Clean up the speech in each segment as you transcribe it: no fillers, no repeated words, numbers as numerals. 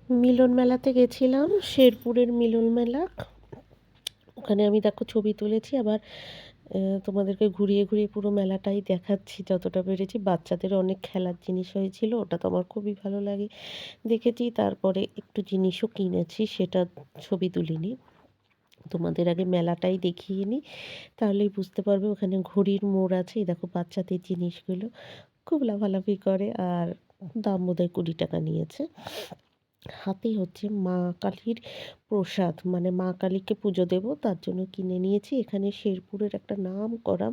মিলন মেলাতে গেছিলাম, শেরপুরের মিলন মেলা। ওখানে আমি দেখো ছবি তুলেছি, আবার তোমাদেরকে ঘুরিয়ে ঘুরিয়ে পুরো মেলাটাই দেখাচ্ছি যতটা পেরেছি। বাচ্চাদের অনেক খেলার জিনিস হয়েছিল, ওটা তো আমার খুবই ভালো লাগে, দেখেছি। তারপরে একটু জিনিসও কিনেছি, সেটা ছবি তুলিনি। তোমাদের আগে মেলাটাই দেখিয়ে নিই, তাহলেই বুঝতে পারবে। ওখানে ঘড়ির মোড় আছে, এই দেখো বাচ্চাদের জিনিসগুলো খুব লাফালাফি করে। আর দাম বোধহয় 20 টাকা নিয়েছে। হাতে হচ্ছে মা কালীর প্রসাদ, মানে মা কালীকে পুজো দেব তার জন্য কিনে নিয়েছি। এখানে শেরপুরের একটা নাম করা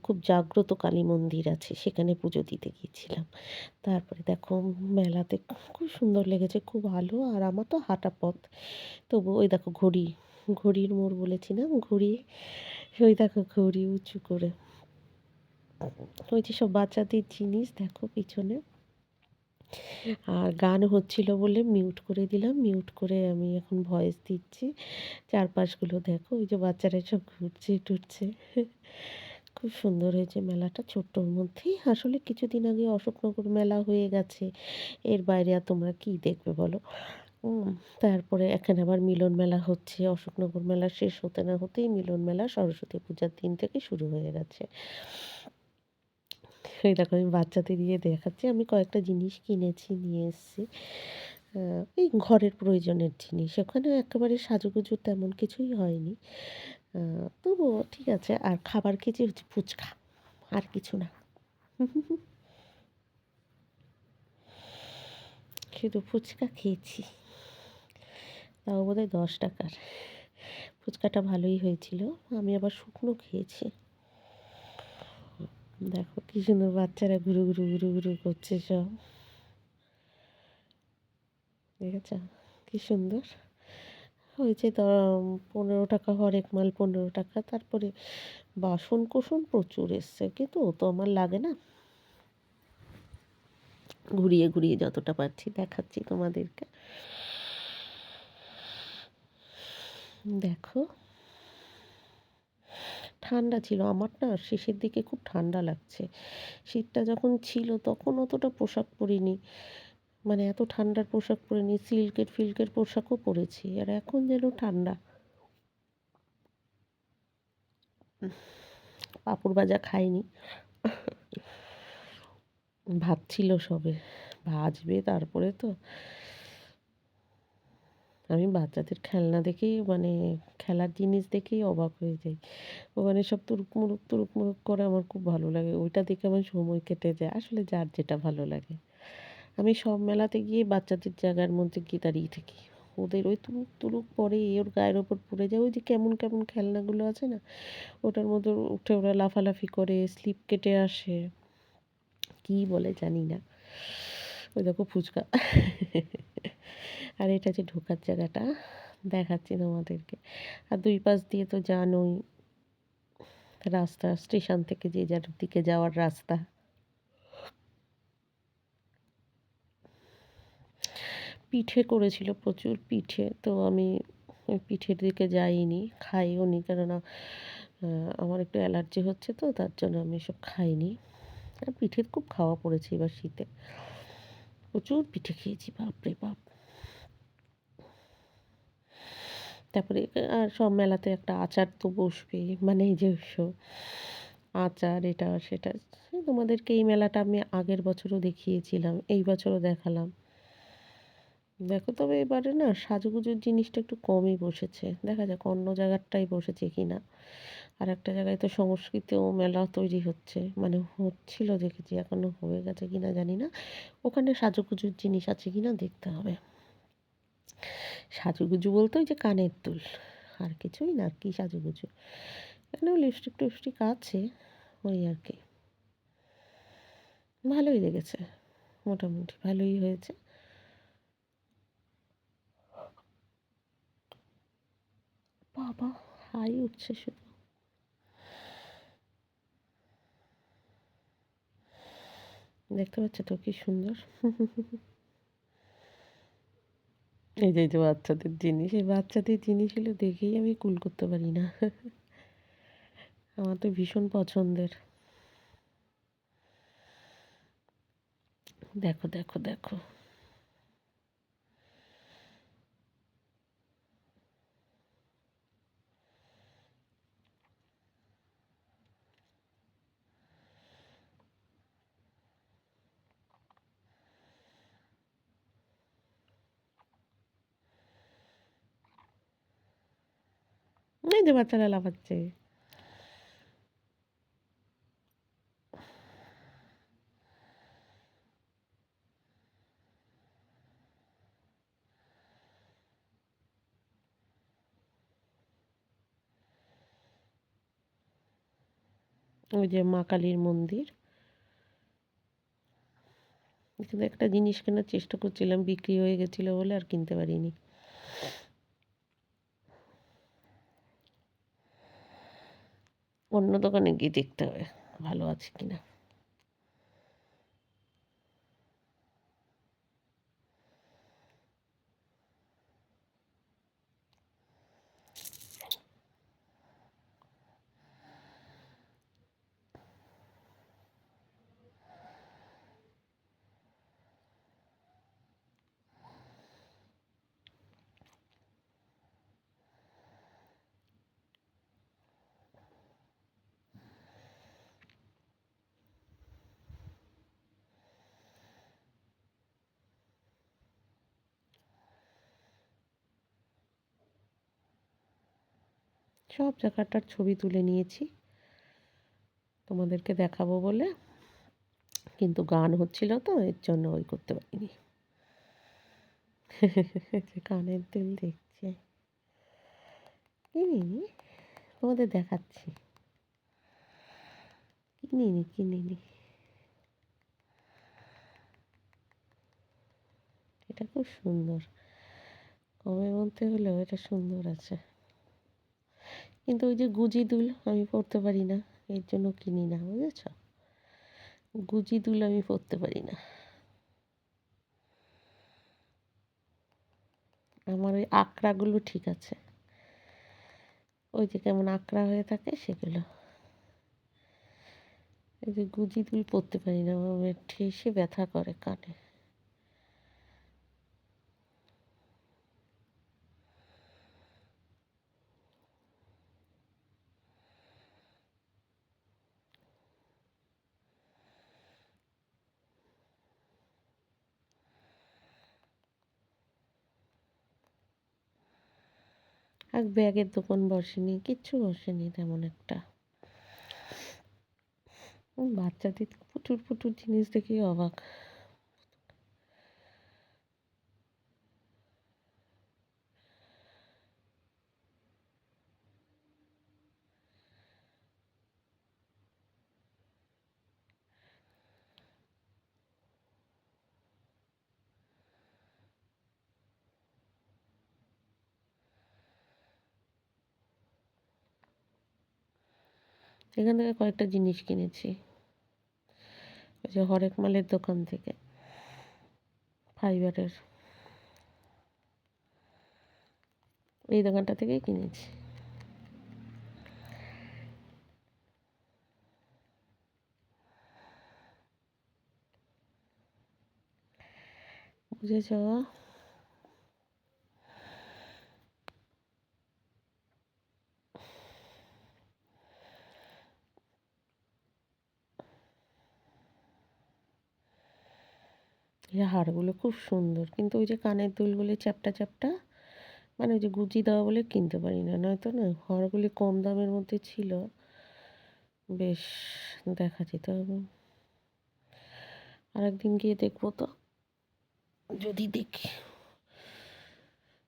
খুব জাগ্রত কালী মন্দির আছে, সেখানে পুজো দিতে গিয়েছিলাম। তারপরে দেখো মেলাতে খুব সুন্দর লেগেছে, খুব আলো, আর আমার তো হাঁটা পথ। তবু ওই দেখো ঘড়ি, ঘড়ির মোড় বলেছি না, ঘড়ি, ওই দেখো ঘড়ি উঁচু করে। ওই যে সব বাচ্চাদের জিনিস দেখো পিছনে। আর গান হচ্ছিল বলে মিউট করে দিলাম, মিউট করে আমি এখন ভয়েস দিচ্ছি। চারপাশগুলো দেখো, ওই যে বাচ্চারা সব ঘুরছে টুরছে। খুব সুন্দর হয়েছে মেলাটা, ছোট্টর মধ্যেই। আসলে কিছুদিন আগে অশোকনগর মেলা হয়ে গেছে, এর বাইরে আর তোমরা কি দেখবে বলো। উম, তারপরে এখানে আবার মিলন মেলা হচ্ছে। অশোকনগর মেলা শেষ হতে না হতেই মিলন মেলা সরস্বতী পূজার দিন থেকে শুরু হয়ে গেছে। এই দেখো আমি বাচ্চাদের দিয়ে দেখাচ্ছি, আমি কয়েকটা জিনিস কিনেছি, নিয়ে এসেছি। এই ঘরের প্রয়োজনের জিনিস, ওখানে একেবারে সাজুগুজু তেমন কিছুই হয়নি। তবুও ঠিক আছে। আর খাবার খেয়েছি হচ্ছে ফুচকা, আর কিছু না। শুধু ফুচকা খেয়েছি, তাও বোধহয় 10 টাকার। ফুচকাটা ভালোই হয়েছিল। আমি আবার শুকনো খেয়েছি। দেখো কি সুন্দর বাচ্চারা ঘুরু ঘুরু ঘুরু ঘুরু করছে সব, দেখেছ কি সুন্দর হয়েছে। তো 15 টাকা হরেক মাল, 15 টাকা। তারপরে বাসন কোসন প্রচুর এসছে, কিন্তু ও তো আমার লাগে না। ঘুরিয়ে ঘুরিয়ে যতটা পারছি দেখাচ্ছি তোমাদেরকে। দেখো ঠান্ডা ছিল আমার, না শেষের দিকে খুব ঠান্ডা লাগছে। শীতটা যখন ছিল তখন অতটা পোশাক পরিনি, মানে এত ঠান্ডার পোশাক পরিনি, সিল্কের ফিল্কের পোশাকও পরেছি, আর এখন যেন ঠান্ডা। পাঁপড় ভাজা খাইনি, ভাবছিল সবে ভাজবে, তারপরে তো আমি বাচ্চাদের খেলনা দেখেই, মানে খেলার জিনিস দেখেই অবাক হয়ে যাই। ওখানে সব তুরুক মুরুক করে, আমার খুব ভালো লাগে ওইটা দেখে, আমার সময় কেটে যায়। আসলে যার যেটা ভালো লাগে। আমি সব মেলাতে গিয়ে বাচ্চাদের জায়গার মধ্যে গিয়ে দাঁড়িয়ে থাকি। ওদের ওই তুলুক তুলুক পরে ওর গায়ের ওপর পড়ে যায়, ওই যে কেমন কেমন খেলনাগুলো আছে না, ওটার মধ্যে উঠে ওরা লাফালাফি করে, স্লিপ কেটে আসে, কী বলে জানি না। ওই দেখো ফুচকা। আর এটা যে ঢোকার জায়গাটা দেখাচ্ছি তোমাদেরকে। আর দুই পাশ দিয়ে তো জানোই রাস্তা, স্টেশন থেকে যে যার দিকে যাওয়ার রাস্তা। পিঠে করেছিল, প্রচুর পিঠে, তো আমি ওই পিঠের দিকে যাইনি, খাইও নি, কেননা আমার একটু অ্যালার্জি হচ্ছে, তো তার জন্য আমি এসব খাইনি। আর পিঠের খুব খাওয়া পড়েছে এবার শীতে, প্রচুর পিঠে খেয়েছি, বাপরে বাপ। তারপরে আর সব মেলাতে একটা আচার তো বসবে, মানে এই যে আচার এটা সেটা। তোমাদেরকে এই মেলাটা আমি আগের বছরও দেখিয়েছিলাম, এই বছরও দেখালাম। দেখো তবে এবারে না সাজুগুজুর জিনিসটা একটু কমই বসেছে, দেখা যাক অন্য জায়গারটাই বসেছে কি না। আর একটা জায়গায় তো সংস্কৃতিও মেলা তৈরি হচ্ছে, মানে হচ্ছিল দেখেছি, এখনও হয়ে গেছে কি না জানি না। ওখানে সাজুগুজুর জিনিস আছে কি না দেখতে হবে। সাজুগুজু বলতে ওই যে কানের দুল, আর কিছুই না। আর কি সাজুগুজু, এখানেও লিপস্টিক টিপস্টিক আছে, ওই আর কি। ভালোই লেগেছে, মোটামুটি ভালোই হয়েছে। বাবা হাই উঠছে শুধু, দেখতে পাচ্ছ তো কি সুন্দর। এই যে বাচ্চাদের জিনিস, এই বাচ্চাদের জিনিসগুলো দেখেই আমি কুল করতে পারি না। আমার তো ভীষণ পছন্দের। দেখো দেখো দেখো, এই যে বাচ্চারা লাফাচ্ছে। ওই যে মা কালীর মন্দির। কিন্তু একটা জিনিস কেনার চেষ্টা করছিলাম, বিক্রি হয়ে গেছিলো বলে আর কিনতে পারিনি। অন্য দোকানে গিয়ে দেখতে হবে ভালো আছে কিনা। সব জায়গাটার ছবি তুলে নিয়েছি তোমাদেরকে দেখাবো বলে, কিন্তু গান হচ্ছিল তো এর জন্য ওই করতে পারিনি। কানের দুল দেখছে, কিনিনি, তোমাদের দেখাচ্ছি। কিনিনি। এটা খুব সুন্দর, কমের মধ্যে হলেও এটা সুন্দর আছে। কিন্তু ওই যে গুজি দুল আমি পরতে পারি না, এর জন্য কিনি না, বুঝেছ? গুজি দুল আমি পরতে পারি না। আমার ওই আকড়াগুলো ঠিক আছে, ওই যে কেমন আকড়া হয়ে থাকে সেগুলো। এই যে গুজি দুল পরতে পারি না, আমার ঠেসে ব্যথা করে কানে। আর ব্যাগের দোকান বসেনি, কিচ্ছু বসেনি তেমন একটা। বাচ্চাদের প্রচুর জিনিস দেখেই অবাক। এখান থেকে কয়েকটা জিনিস কিনেছি, ওই যে হরেক মালের দোকান থেকে, ফাইবারের এই দোকানটা থেকেই কিনেছি। বুঝেছ? এই হারগুলো খুব সুন্দর, কিন্তু ওই যে কানের দুলগুলি চ্যাপ্টা, মানে ওই যে গুজি দেওয়া বলে কিনতে পারি না, নয়তো না হারগুলি কম দামের মধ্যে ছিল, বেশ দেখা যেত। আর একদিন গিয়ে দেখবো তো, যদি দেখি।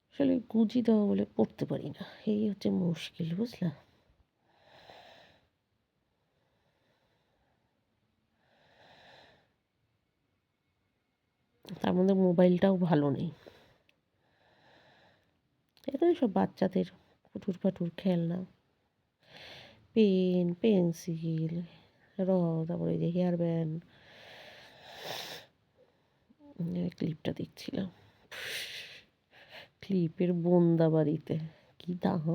আসলে গুজি দেওয়া বলে পড়তে পারি না, এই হচ্ছে মুশকিল, বুঝলা? তার মধ্যে মোবাইলটাও ভালো নেই। এখানে সব বাচ্চাদের ফুটুর খেলনা, পেন, পেন্সিল, তারপরে এই যে হেয়ার ব্যান্ড। ক্লিপটা দেখছিলাম, ক্লিপের বোন্দা বাড়িতে কি দাম!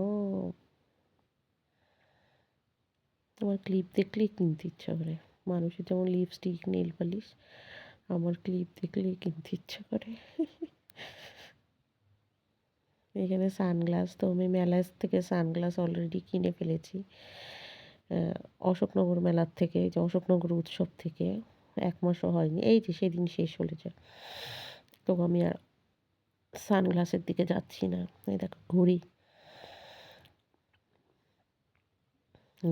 আমার ক্লিপ দেখলেই কিনতে ইচ্ছা করে। মানুষের যেমন লিপস্টিক, নেল পালিশ, আমার ক্লিপ দেখলেই কিনতে ইচ্ছা করে। এখানে সানগ্লাস তো আমি মেলাস থেকে সানগ্লাস অলরেডি কিনে ফেলেছি, অশোকনগর মেলার থেকে, যে অশোকনগর উৎসব থেকে। 1 মাসও হয়নি, এই যে সেদিন শেষ হলে যায়। তো আমি আর সানগ্লাসের দিকে যাচ্ছি না। এই দেখো ঘড়ি,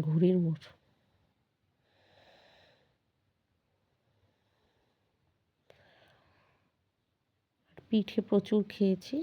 ঘুড়ির মোড়। পিঠে প্রচুর খেয়েছি।